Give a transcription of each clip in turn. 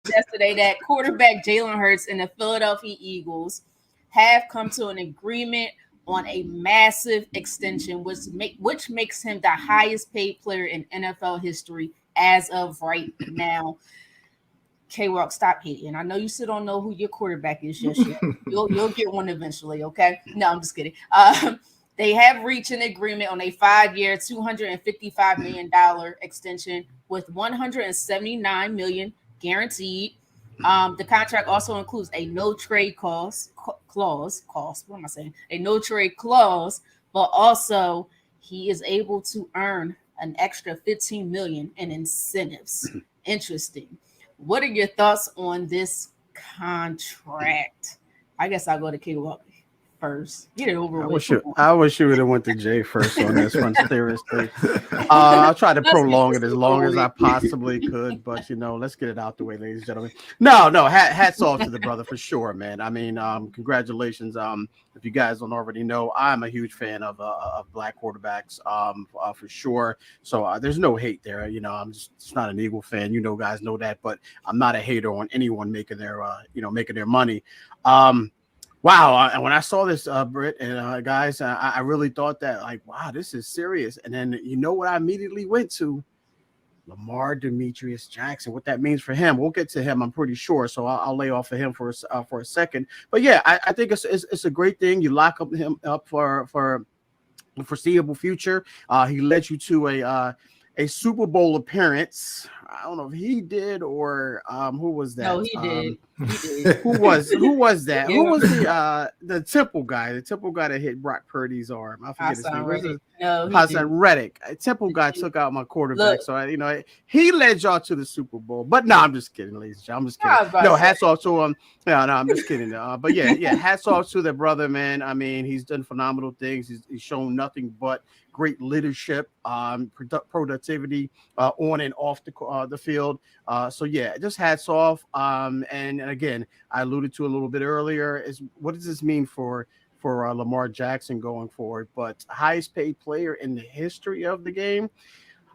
yesterday that quarterback Jalen Hurts and the Philadelphia Eagles have come to an agreement on a massive extension, which makes him the highest paid player in NFL history as of right now. K-Rock, stop hating. I know you still don't know who your quarterback is just yet. You'll get one eventually, okay? No, I'm just kidding. They have reached an agreement on a 5-year, $255 million extension with $179 million guaranteed. The contract also includes a no trade clause. What am I saying? A no trade clause, but also he is able to earn an extra $15 million in incentives. Interesting. What are your thoughts on this contract? I guess I'll go to K-Walk first. Get it over with. I wish you would have went to Jay first on this one. Seriously, I'll try to prolong it as long as I possibly could, but let's get it out the way, ladies and gentlemen. No, hats off to the brother for sure, man. I mean, congratulations. If you guys don't already know, I'm a huge fan of black quarterbacks, for sure. So there's no hate there. I'm just not an Eagle fan. Guys know that, but I'm not a hater on anyone making their money. Wow. And when I saw this, Britt and guys, I really thought that, like, wow, this is serious. And then, what I immediately went to? Lamar Demetrius Jackson, what that means for him. We'll get to him, I'm pretty sure. So I'll lay off of him for a second. But yeah, I think it's a great thing. You lock him up for the foreseeable future. He led you to a Super Bowl appearance. I don't know if he did or who was that? No, he did. He did. Who was that? Who was the Temple guy? The Temple guy that hit Brock Purdy's arm. I forget his name. Hassan Reddick. A Temple guy took out my quarterback. So he led y'all to the Super Bowl. But no, I'm just kidding, ladies and gentlemen. I'm just kidding. No, hats off to him. No, I'm just kidding. But yeah, hats off to the brother, man. I mean, he's done phenomenal things. He's shown nothing but great leadership, productivity on and off the field. So yeah, just hats off. And again, I alluded to a little bit earlier is what does this mean for Lamar Jackson going forward? But highest paid player in the history of the game.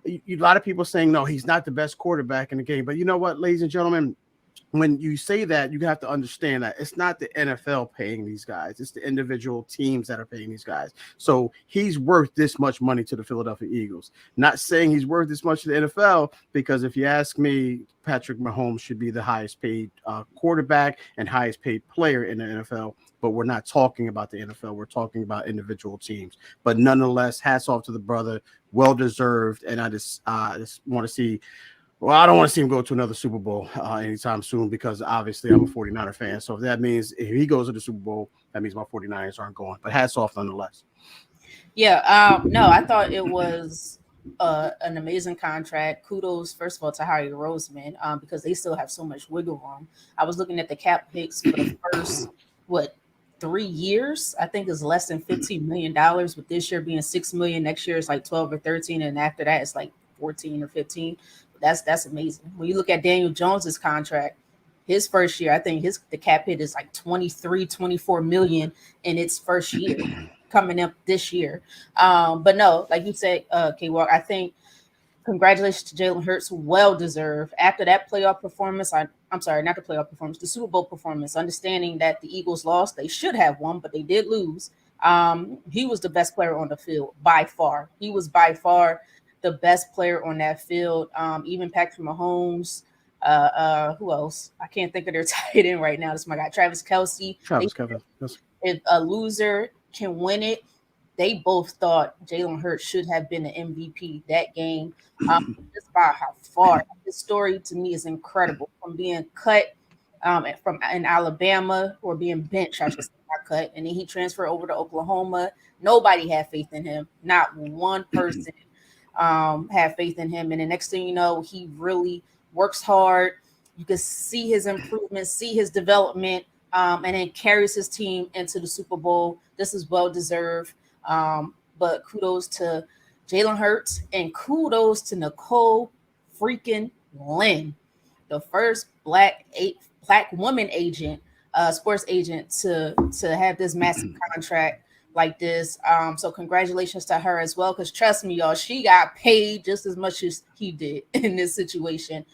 A lot of people saying no, he's not the best quarterback in the game. But you know what, ladies and gentlemen, when you say that, you have to understand that it's not the NFL paying these guys. It's the individual teams that are paying these guys. So he's worth this much money to the Philadelphia Eagles. Not saying he's worth this much to the NFL, because if you ask me, Patrick Mahomes should be the highest paid quarterback and highest paid player in the NFL. But we're not talking about the NFL. We're talking about individual teams. But nonetheless, hats off to the brother. Well-deserved. And I just want to see – well, I don't want to see him go to another Super Bowl anytime soon, because obviously I'm a 49er fan. So if that means if he goes to the Super Bowl, that means my 49ers aren't going. But hats off nonetheless. Yeah, no, I thought it was an amazing contract. Kudos, first of all, to Howie Roseman, because they still have so much wiggle room. I was looking at the cap hits for the first, 3 years. I think is less than $15 million, with this year being $6 million. Next year is like 12 or 13. And after that, it's like 14 or 15. That's amazing. When you look at Daniel Jones's contract, his first year, I think the cap hit is like 24 million in its first year, coming up this year. But no, like you said, K-Walk, I think congratulations to Jalen Hurts, well deserved. After that playoff performance, I'm sorry, not the playoff performance, the Super Bowl performance, understanding that the Eagles lost, they should have won, but they did lose. He was the best player on the field by far. He was by far the best player on that field. Even Patrick Mahomes. Who else? I can't think of their tight end right now. This is my guy, Travis Kelce. Yes. If a loser can win it, they both thought Jalen Hurts should have been the MVP that game. Just by how far. This story to me is incredible. From being cut from in Alabama, or being benched, I should say, not cut, and then he transferred over to Oklahoma. Nobody had faith in him. Not one person have faith in him. And the next thing you know, he really works hard. You can see his improvement, see his development, and then carries his team into the Super Bowl. This is well deserved. But kudos to Jalen Hurts, and kudos to Nicole freaking Lynn, the first black woman agent, sports agent to have this massive contract like this. So congratulations to her as well, because trust me, y'all, she got paid just as much as he did in this situation.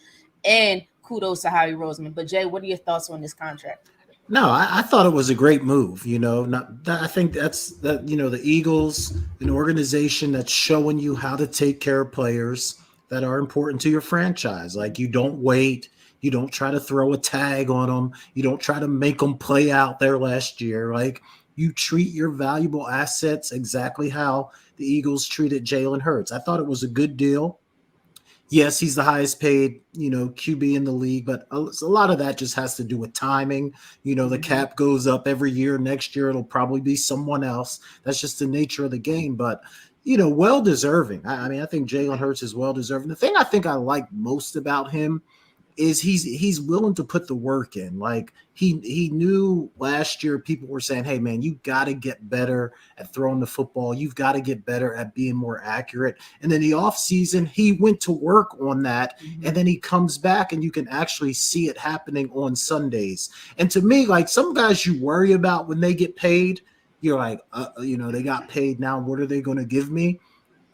And kudos to Howie Roseman. But Jay, what are your thoughts on this contract? No, I thought it was a great move. I think that the Eagles, an organization that's showing you how to take care of players that are important to your franchise. Like, you don't wait, you don't try to throw a tag on them, you don't try to make them play out their last year. Like, you treat your valuable assets exactly how the Eagles treated Jalen Hurts. I thought it was a good deal. Yes, he's the highest paid, QB in the league, but a lot of that just has to do with timing. The cap goes up every year. Next year, it'll probably be someone else. That's just the nature of the game, but, well deserving. I mean, I think Jalen Hurts is well deserving. The thing I think I like most about him is he's willing to put the work in. Like, he knew last year people were saying, hey man, you got to get better at throwing the football. You've got to get better at being more accurate. And then the offseason, he went to work on that. And then he comes back and you can actually see it happening on Sundays. And to me, like, some guys you worry about when they get paid, you're like, they got paid now. What are they going to give me?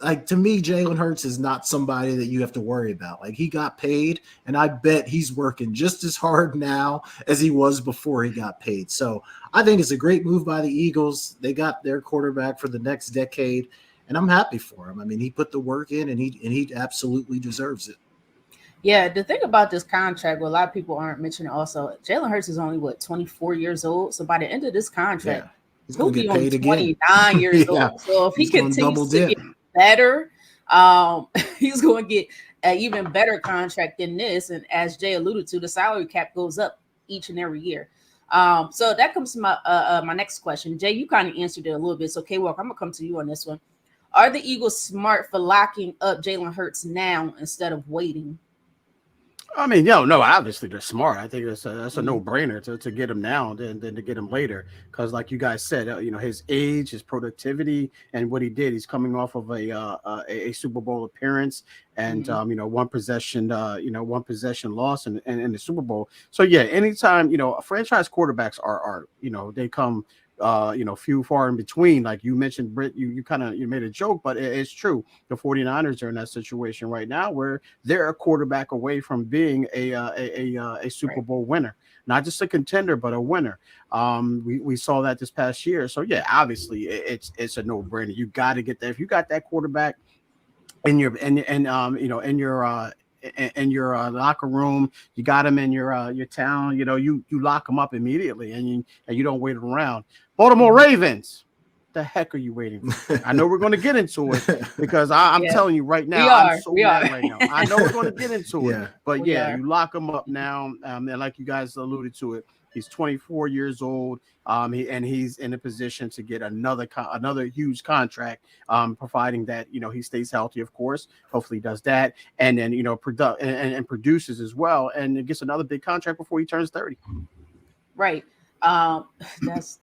Like, to me, Jalen Hurts is not somebody that you have to worry about. Like, he got paid, and I bet he's working just as hard now as he was before he got paid. So I think it's a great move by the Eagles. They got their quarterback for the next decade, and I'm happy for him. I mean, he put the work in, and he absolutely deserves it. Yeah, the thing about this contract, what a lot of people aren't mentioning also, Jalen Hurts is only, 24 years old? So by the end of this contract, he'll be only 29 years old. So if he continues to get better, he's going to get an even better contract than this. And as Jay alluded to, the salary cap goes up each and every year. So that comes to my next question. Jay, you kind of answered it a little bit. So K-Walk, I'm going to come to you on this one. Are the Eagles smart for locking up Jalen Hurts now instead of waiting? I mean, no, obviously they're smart. I think that's a no-brainer to get him now than to get him later. Because, like you guys said, his age, his productivity, and what he did. He's coming off of a Super Bowl appearance, and one possession loss in the Super Bowl. So yeah, anytime franchise quarterbacks are they come few far in between. Like you mentioned, Britt, you made a joke, but it's true. The 49ers are in that situation right now where they're a quarterback away from being a Super Bowl winner, not just a contender, but a winner. We saw that this past year. So yeah, obviously it's a no-brainer. You got to get that. If you got that quarterback in your locker room, you got him in your town, you lock him up immediately, and you don't wait around. Baltimore Ravens, the heck are you waiting for? I know we're going to get into it because I'm telling you right now, I'm so mad right now. I know we're going to get into it, but you lock him up now, and like you guys alluded to it, he's 24 years old, he's in a position to get another huge contract, providing that he stays healthy, of course. Hopefully he does that, and then and produces as well, and it gets another big contract before he turns 30. Right. That's